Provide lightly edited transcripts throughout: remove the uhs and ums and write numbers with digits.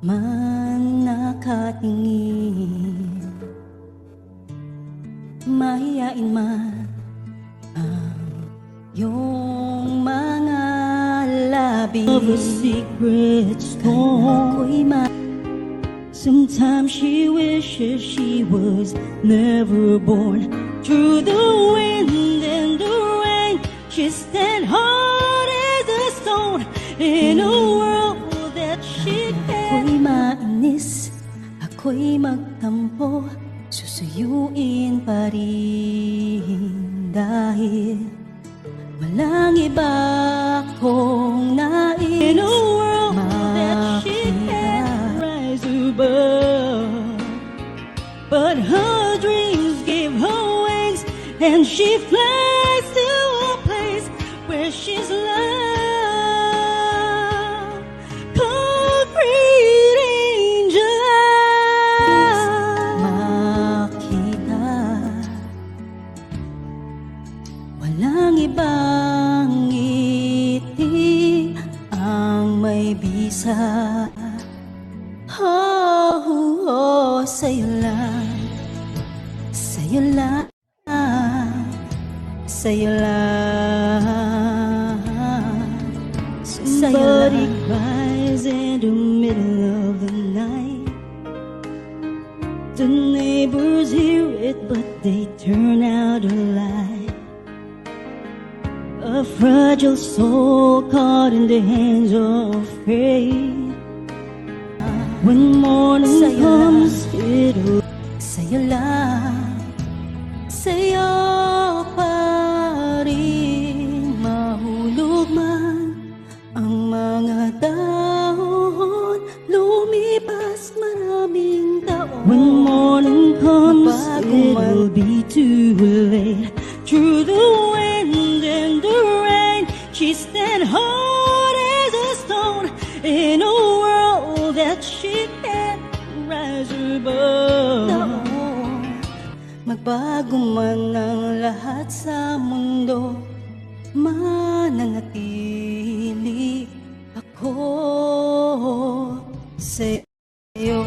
man nakatingin, mahiyain man ang iyong mga labi. Of a secret storm, sometimes she wishes she was never born. Through the wind and the rain, she stand hard as a stone in a world that she can't. Ako'y mainis, ako'y magtampo, susuyuin pa rin dahil walang iba akong nais. In a world that she can't rise above, but her dreams give her wings, and she flies to a place where she's loved. Concrete angel, makita, walang ibang ngiti ang may bisa. Oh, oh, sa'yo lang, sa'yo lang, sa'yo lang, sa'yo somebody lang. cries in the middle of the night. The neighbors hear it, but they turn out a light. A fragile soul caught in the hands of fate. When morning Sa'yo comes, it'll Sa'yo lang, sa'yo pa rin mahulog man ang mga dahon, lumipas maraming taon. when morning comes, Bago it man- will be too late. Through the wind and the rain, she stand hard as a stone in a world that she can't rise above. Taon, magbago man ang lahat sa mundo, mananatili ako sa'yo.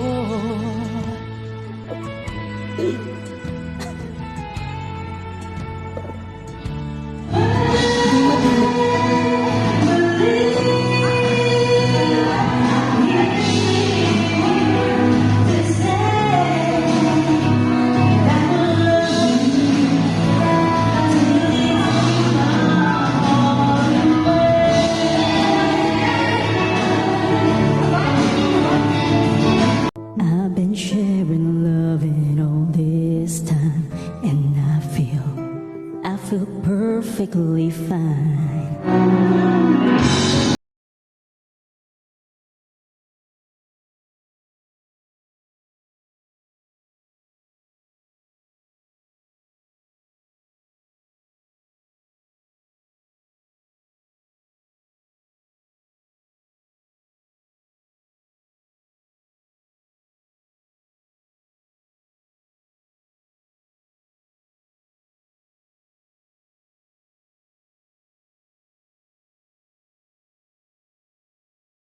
I've been sharing loving all this time, and I feel perfectly fine.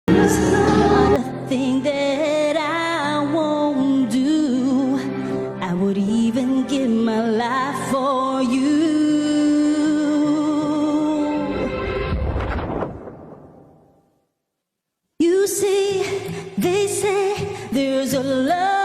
There's not a thing that I won't do. I would even give my life for you. You see, they say there's a love